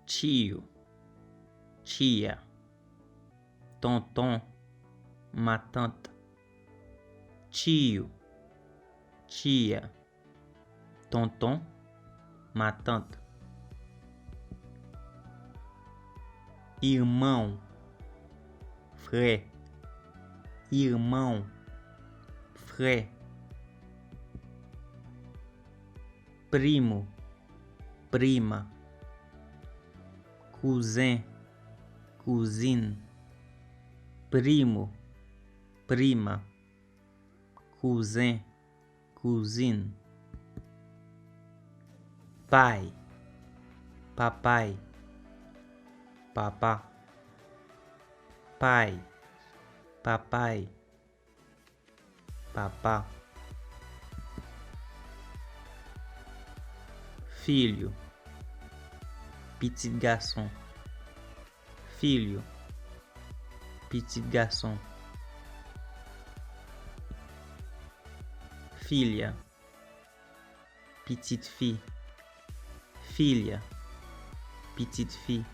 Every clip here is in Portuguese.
tio, tia, tonton, ma tante, tio, tia, tonton, ma tante, irmão, frère, irmão, frère, primo, prima, cousin, cousine, primo, prima, cousin, cousine, pai, papai, papá, pai, papai, papá, filho, petit garçon, filho, petit garçon, filha, petite fille, filha, petite fille,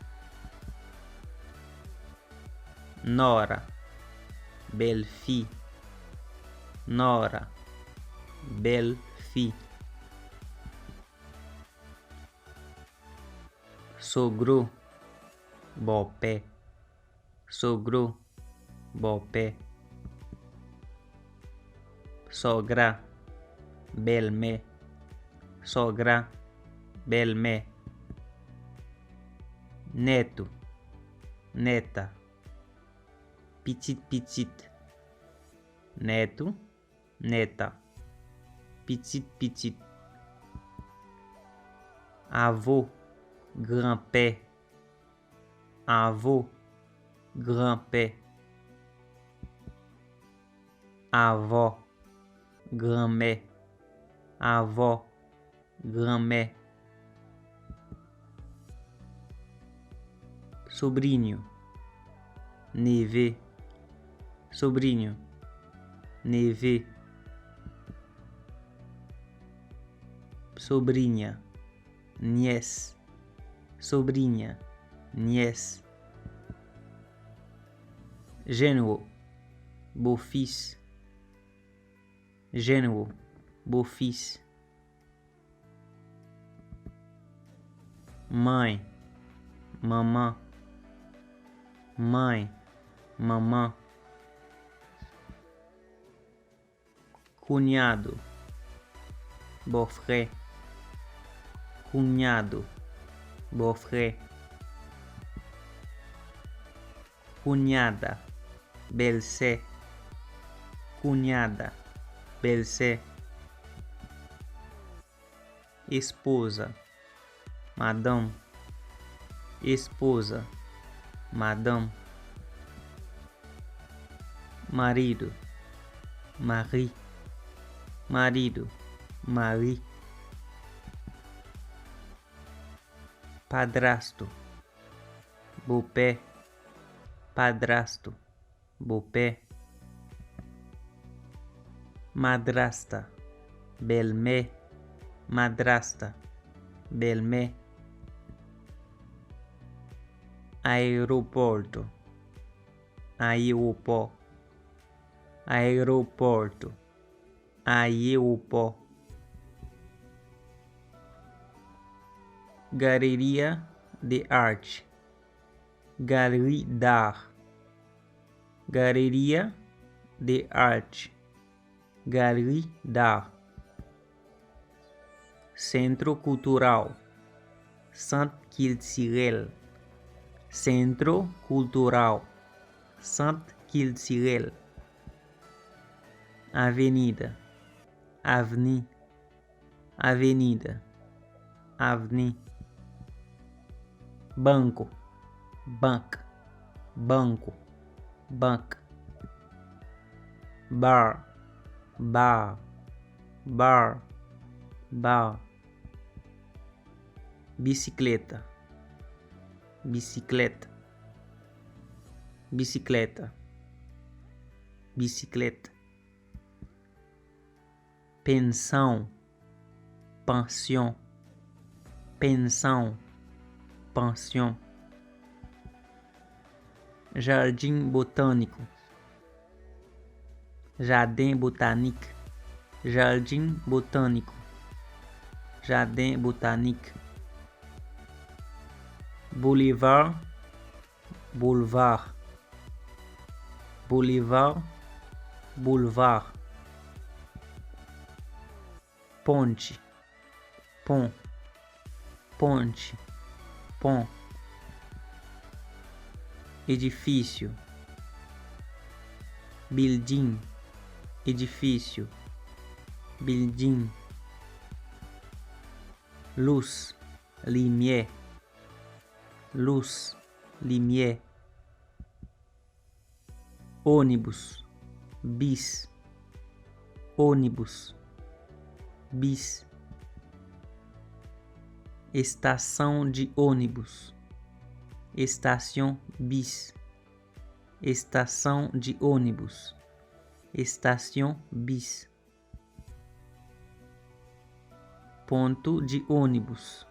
nora, belle fille, nora, belle fille, sogro, beau-père, sogro, beau-père, sogra, belle-mère, sogra, belle-mère, neto, neta, petite petite, neto, neta, petite petite, avô, grand-père, avô, grand-père, avó, grand-mère, avó, grand-mère, sobrinho, nevê, sobrinho, nevê, sobrinha, nièce, sobrinha, nièce, genro, beau-fils, genro, beau-fils, mãe, mamã, mãe, mamã, cunhado, beau-frère, cunhado, beau-frère, cunhada, belle-sœur, cunhada, belle-sœur, esposa, madame, esposa, madame, marido, mari, marido, mari, padrasto, beau-père, padrasto, beau-père, madrasta, belle-mère, madrasta, belle-mère, aeroporto, aeroporto, aeroporto, aeroporto, galeria de arte, galerie d'art, galeria de arte, galerie d'art, centro cultural, centre culturel, centro cultural, centre culturel, avenida, avenue, avenida, avenue, banco, banque, banco, banque, bar, bar, bar, bar, bicicleta, bicicleta, bicicleta, bicicleta, pensão, pension, pensão, Pension. Jardim botânico. Jardim botânico. Jardim botânico. Jardim botânico. Boulevard. Boulevard. Boulevard. Boulevard. Ponte. Pont. Ponte. Pont. Edifício. Building. Edifício. Building. Luz. Lumière. Luz. Lumière. Ônibus. Bis. Ônibus. Bis. Estação de ônibus. Estação bis. Estação de ônibus. Estação bis. Ponto de ônibus.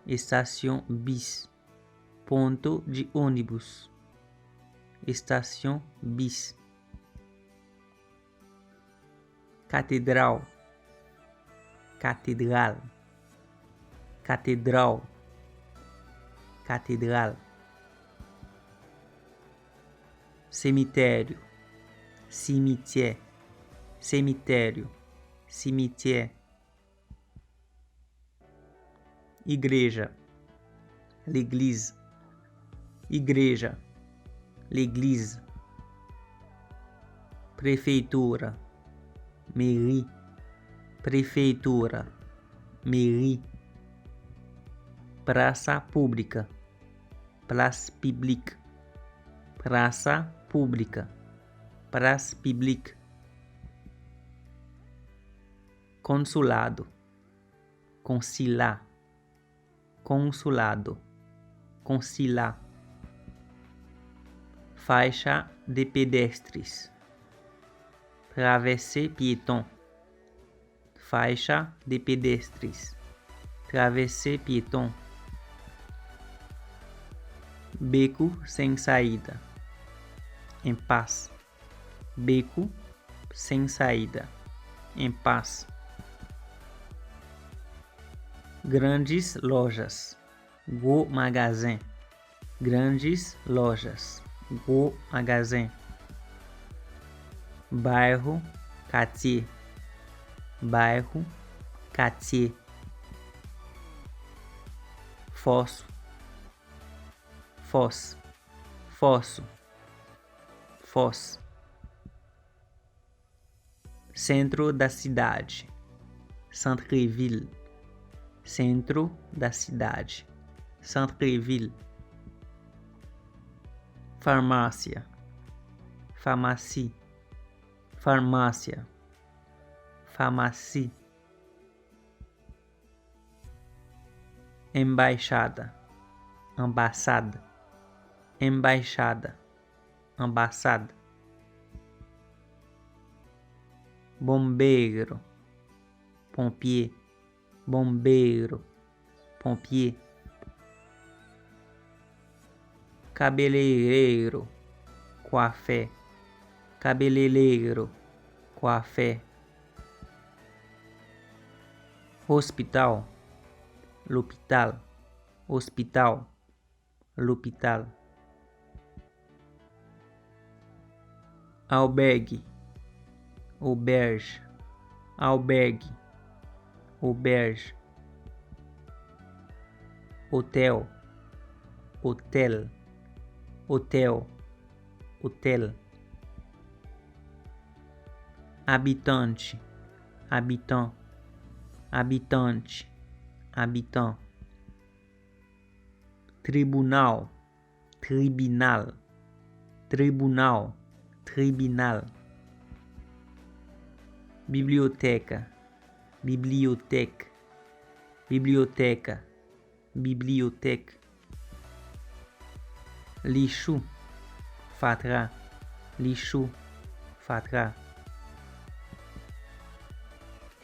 Estação bis. Ponto de ônibus. Estação bis. Catedral. Catedral. Catedral. Catedral. Cemitério. Cimetière. Cemitério. Cimetière. Igreja. L'église. Igreja. L'église. Prefeitura. Mairie. Prefeitura. Mairie. Praça pública. Place publique. Praça pública. Praça publique. Consulado. Consular. Consulado. Consular. Faixa de pedestres. Travessée piéton. Faixa de pedestres. Travessée piéton. Beco sem saída. Impasse. Beco sem saída. Impasse. Grandes lojas. Gros magasin. Grandes lojas. Gros magasin. Bairro, quartier. Bairro, quartier. Fosso. Fosso. Fosso. Fosso. Centro da cidade. Centre-ville. Centro da cidade. Centre-ville. Farmácia. Farmácia. Farmácia. Farmácia. Embaixada. Ambassada. Embaixada. Ambassada. Bombeiro. Pompier. Bombeiro. Pompier. Cabeleireiro. Coiffé. Cabeleireiro. Coiffé. Hospital. L'hôpital. Hospital. L'hôpital. Albergue. Auberge. Albergue. Auberge. Hotel. Hotel. Hotel. Hotel. Habitante. Habitant. Habitante. Habitant. Tribunal. Tribunal. Tribunal. Tribunal. Biblioteca. Biblioteca. Biblioteca. Biblioteca. Lixo. Fatra. Lixo. Fatra.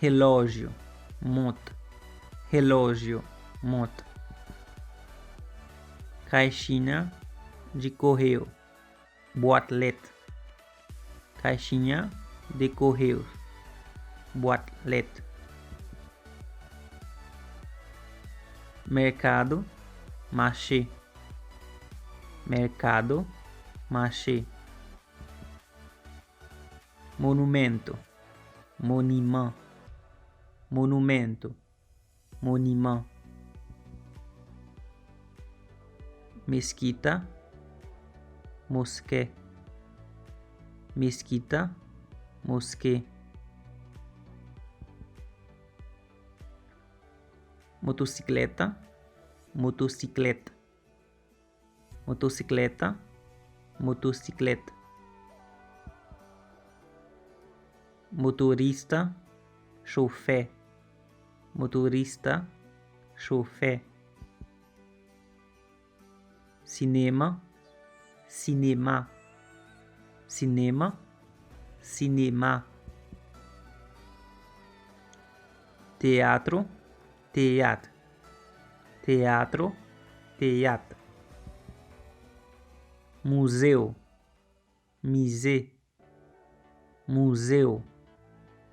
Relógio. Montre. Relógio. Montre. caixinha de correio, boîte, caixinha de correio, boîte, mercado, marché, mercado, marché, monumento, monument, monumento, monument, mesquita, mosquée, mesquita, mosquée, motocicleta, motocicleta, motocicleta, motocicleta, motorista, chauffeur, motorista, chauffeur, cinema, cinema, cinema, cinema, teatro, teatro, teatro, teatro, museu, musée, museu,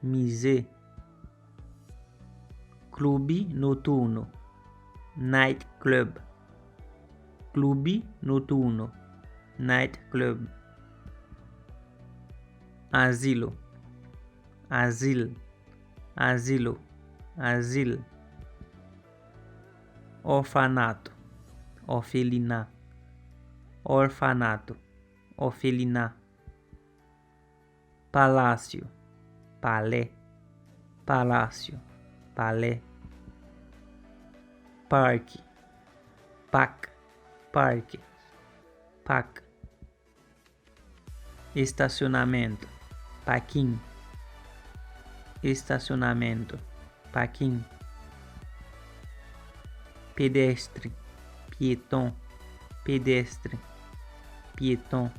musée, clube noturno, night club, clube noturno, night club, asilo, asilo, asilo, asilo, orfanato, orfelina, orfanato, orfelina, palácio, palais, palácio, palais, parque, parque, parque, parque, estacionamento, parquinho, estacionamento, parquinho, pedestre, piéton, pedestre, piéton,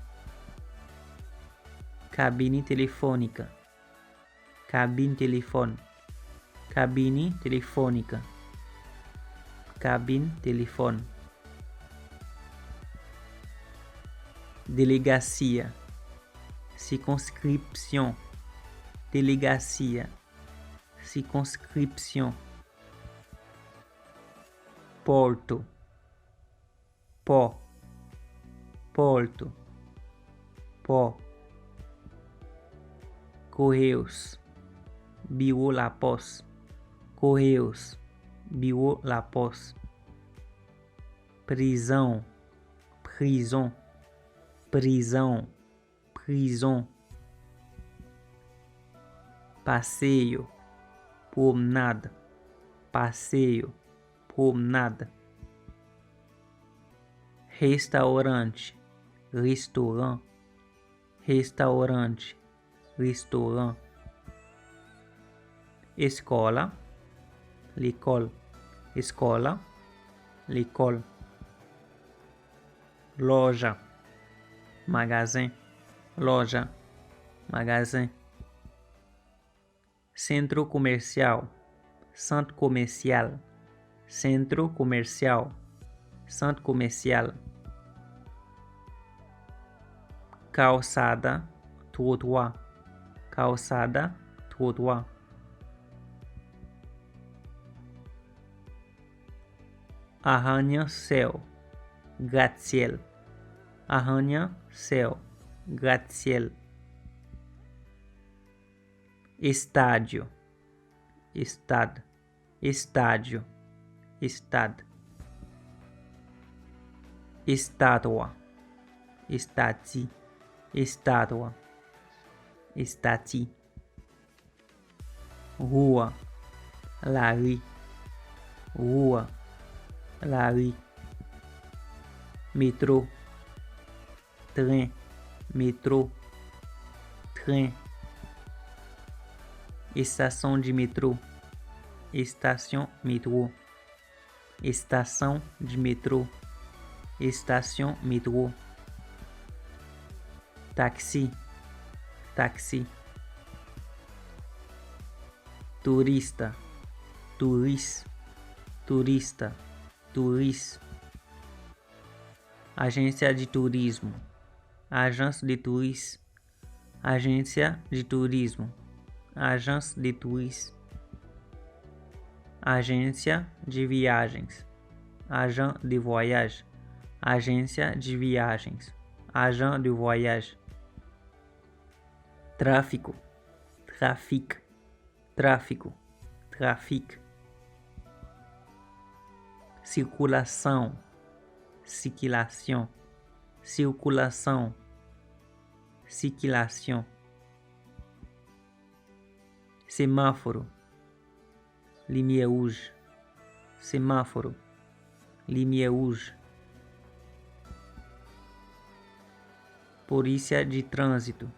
cabine telefônica, cabine telefone, cabine telefônica, cabine telefone, delegacia, circonscription, delegacia, circonscription, porto, porto, correios, bureau la poste, correios, bureau la poste, prisão, prison, prisão, prison, passeio, promenade, passeio, promenade, restaurante, restaurant, restaurante, restaurant, escola, l'école, escola, l'école, loja, magasin, loja, magasin, centro comercial, centre comercial, centro comercial, centre comercial, calçada, trottoir, calçada, trottoir, arranha-céu, gratte-ciel, arranha-céu, gratte-ciel, estádio, estado, estádio, estado, estátua, estati, estátua, estati, rua, la rue, rua, la rue, metrô, trem, metrô, trem, estação de metrô, estação metrô, estação de metrô, estação metrô, táxi, táxi, turista, turista, turista, turista, agência de turismo, agence de tourisme, agência de turismo, agence de tourisme, agência de viagens, agent de voyage, agência de viagens, agent de voyage, tráfico, trafic, tráfico, trafic, circulação, circulação, circulação, circulação, semáforo, lumière rouge, semáforo, lumière rouge, polícia de trânsito,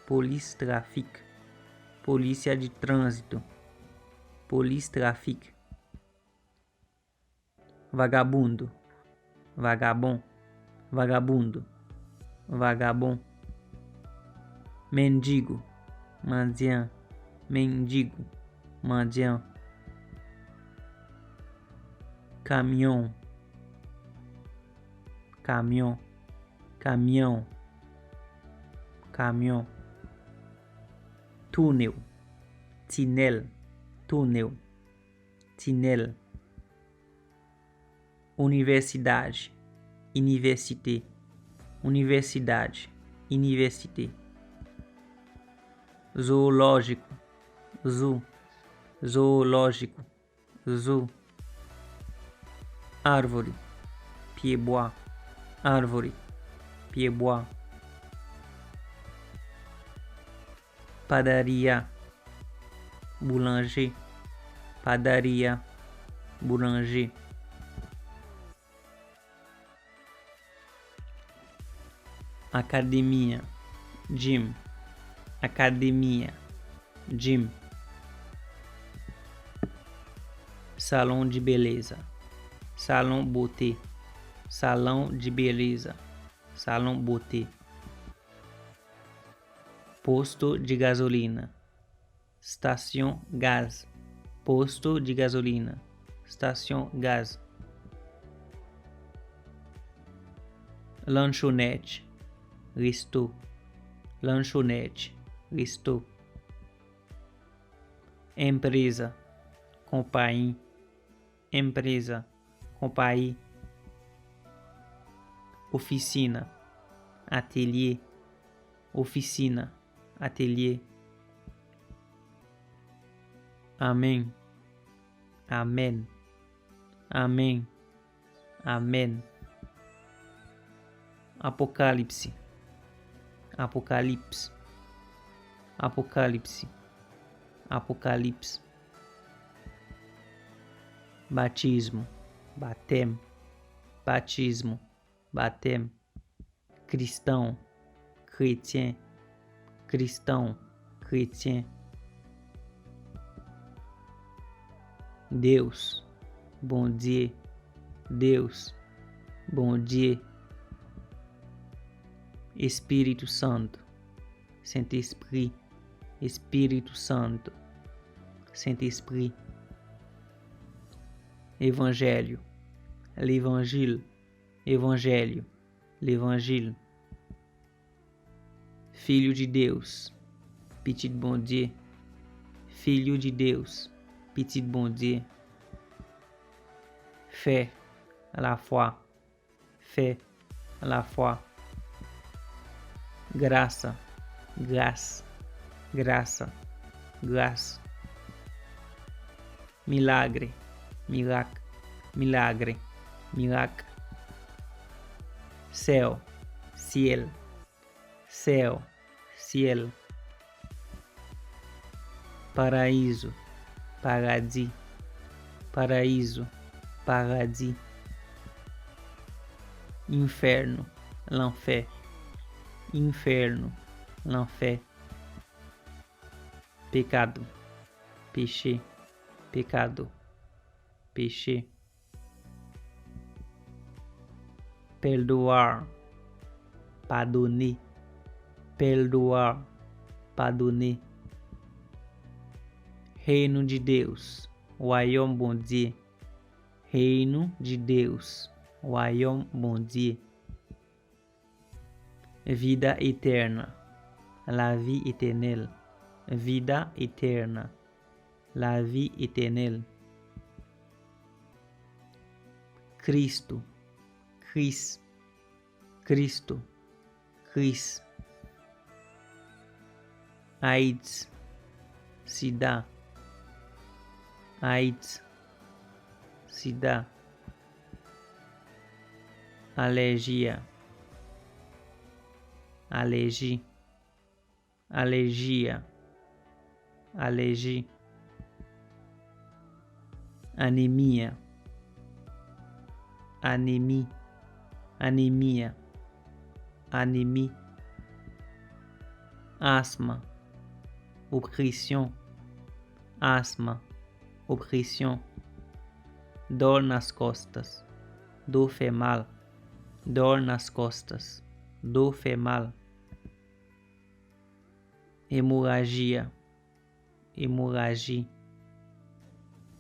police trafic, polícia de trânsito, police trafic, vagabundo, vagabond, vagabundo, vagabond, mendigo, mendiant, mendigo, mendiant, caminhão, caminhão, caminhão, caminhão, túnel, tunnel, túnel, tunnel, universidade, université, universidade, université, zoológico, zoo, zoológico, zoo, árvore, pied-bois, árvore, pied-bois, padaria, boulanger, padaria, boulanger, academia, gym, academia, gym, salão de beleza, salão beauté, salão de beleza, salão beauté, posto de gasolina, station gaz, posto de gasolina, station gaz, lanchonete, resto, lanchonete, resto, empresa, companhia, empresa, companhia, oficina, atelier, oficina, atelier, amém, amém, amém, amém, apocalipse, apocalipse, apocalipse, apocalipse, batismo, batem, batismo, batem, cristão, chrétien, cristão, chrétien, Deus, bom dia, Deus, bom dia, Espírito Santo, Saint-Esprit, Espírito Santo, Saint-Esprit, Evangelho, l'Évangile, Evangelho, l'Évangile, Filho de Deus, Petit bon Dieu, Filho de Deus, Petit bon Dieu, fé, la foi, fé, la foi, graça, graça, graça, graça, milagre, milagre, milagre, milagre, céu, ciel, céu, ciel, paraíso, paradis, paraíso, paradis, inferno, l'enfer, inferno, l'enfer, pecado, péché, pecado, péché, perdoar, pardonner, perdoar, pardonner, reino de Deus, royaume bon Dieu, reino de Deus, royaume bon Dieu. Vida eterna, la vie éternelle. Vida eterna, la vie éternelle. Cristo, Cris, Cristo, Cris. AIDS, SIDA, AIDS, SIDA. Alergia, alergia, alergia, alergia. Anemia, anemia, anemia, anemia. Asma, oppression, asma, oppression. Dor nas costas, dor femal, dor nas costas, dor femal. Hemorragia, hemorragia,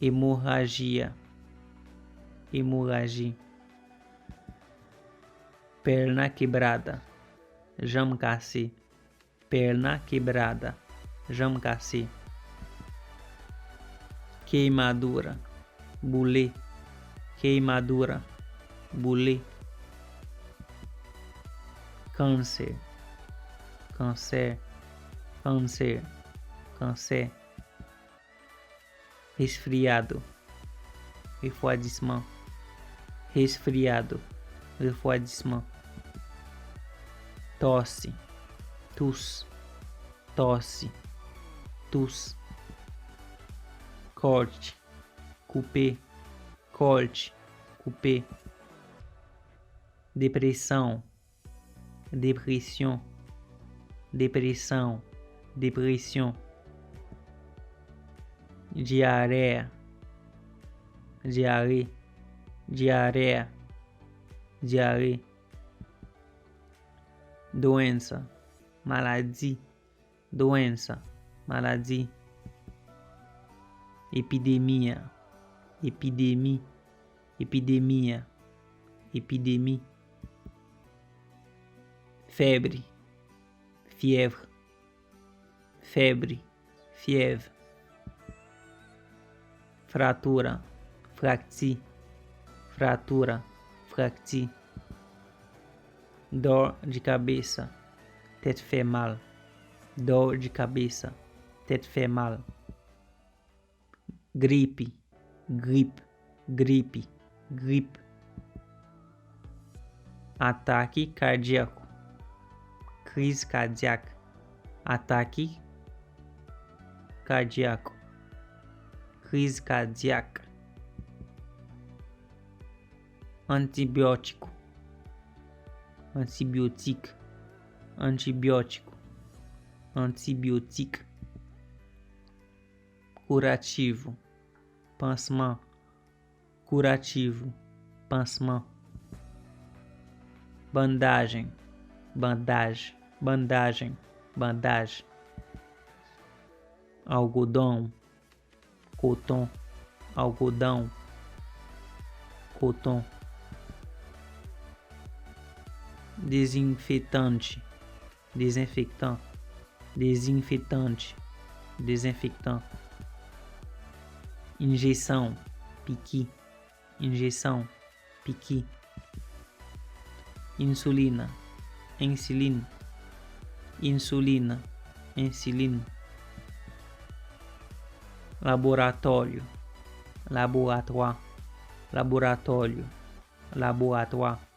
hemorragia, hemorragia. Perna quebrada, jambe cassé, perna quebrada, jambe cassé. Queimadura, brûlé, queimadura, brûlé. Câncer, câncer, câncer, câncer. Resfriado, refroidissement, resfriado, refroidissement. Tosse, tosse, tosse, tosse. Corte, coupé, corte, coupé. Depressão, depressão, depressão, depressão. Diarreia, diarreia, diarreia, diarreia. Doença, maladie, doença, maladie. Epidemia, epidemia, epidemia, epidemia. Febre, fièvre, febre, fièvre. Fratura, fracture, fratura, fracture. Dor de cabeça, tête fait mal, dor de cabeça, tête fait mal. Gripe, gripe, gripe, gripe. Ataque cardíaco, crise cardíaca, ataque cardíaco, crise cardíaca. Antibiótico, antibiótico, antibiótico, antibiótico. Curativo, pansement, curativo, pansement. Bandagem, bandagem, bandagem, bandagem. Algodão, coton, algodão, coton. Desinfetante, desinfectant, desinfetante, desinfectant. Injeção, piqui, injeção, piqui. Insulina, insulina, insulina, insulina. Laboratório, laboratório, laboratório, laboratório.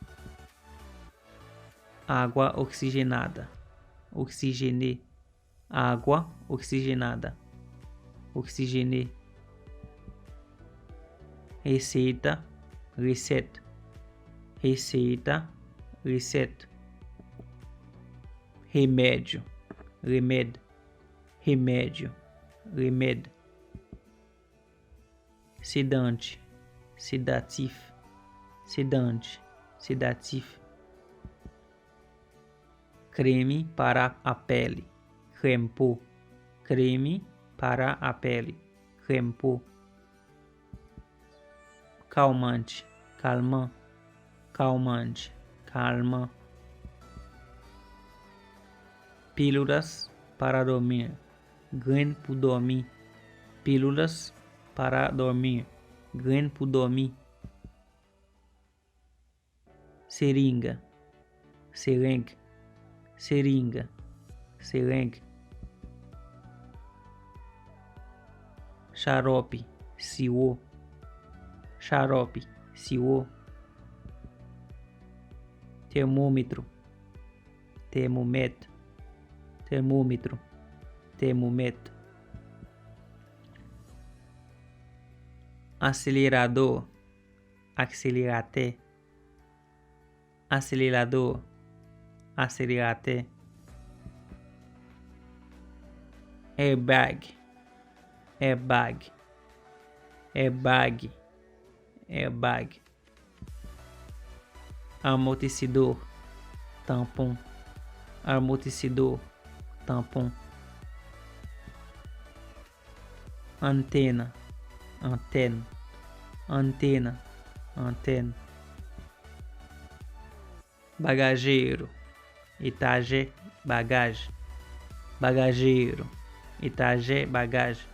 Água oxigenada, oxigené, água oxigenada, oxigené. Receita, receta, receita, receta. Remédio, remédio, remédio, remédio. Sedante, sedatif, sedante, sedatif. Creme para a pele, creme-pô, creme para a pele, creme-pô. Calmante, calmant, calmante, calma. Pílulas para dormir, green pour dormir. Pílulas para dormir, green pour dormir. Seringa, seringue, seringa, seringue. Xarope, siô, xarope, siô. Termômetro, termômetro, termômetro, termômetro. Acelerador, accelerateur, acelerador, accelerateur. Airbag, airbag, airbag, airbag. Amortecedor, tampon, amortecedor, tampon. Antena, antenne, antena, antenne. Bagageiro, étagère, bagagem, bagageiro, étagère, bagagem.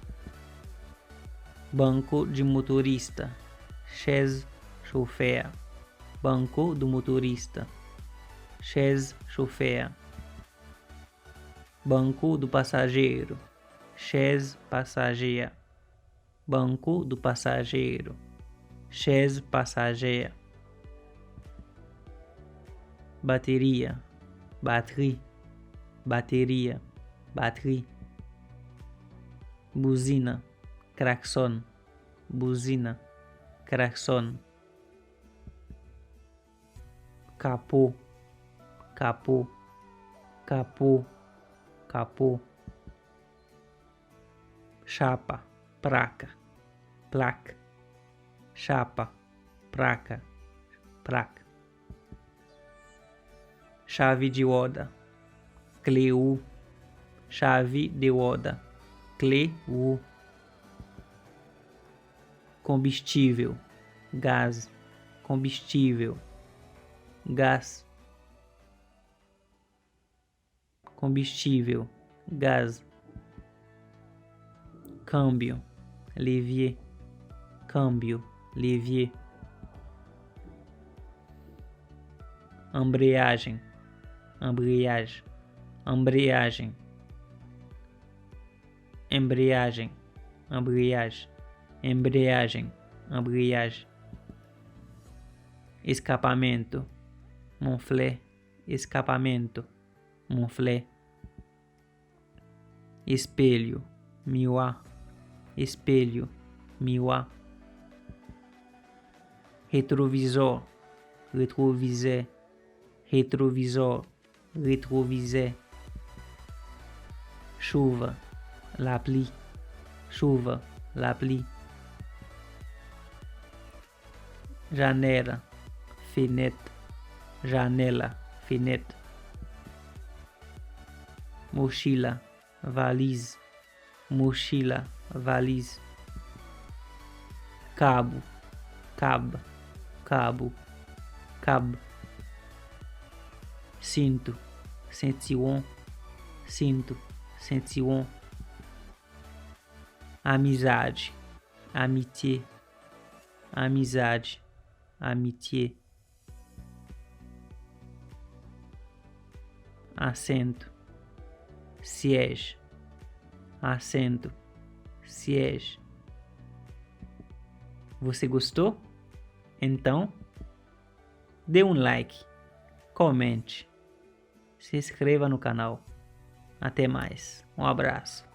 Banco de motorista, chaise, chauffeur. Banco do motorista, chaise, chauffeur. Banco do passageiro, chaise, passageira. Banco do passageiro, chaise, passageira. Bateria, batterie, bateria, batterie. Buzina, klaxon, buzina, klaxon. Capô, capô, capô, capô. Chapa, placa, placa. Chapa, placa, placa. Chave de roda, clé-U. Chave de roda, clé-U. Combustível, gás, combustível, gás. Combustível, gás. Câmbio, levier, câmbio, levier. Embreagem, embreagem, embreagem. Embreagem, embreagem, embreagem, embreagem. Escapamento, monflet, escapamento, monflet. Espelho, miroir, espelho, miroir. Retrovisor, retroviseur, retrovisor, retroviseur. Chuva, la pluie, chuva, la pluie. Janela, fenêtre, janela, fenêtre. Mochila, valise, mochila, valise. Cabo, cabo, cabo, cabo. Cinto, ceinturon, cinto, ceinturon. Amizade, amitié, amizade, amitié. Assento, siège, assento, siège. Você gostou? Então, dê um like, comente, se inscreva no canal. Até mais, um abraço.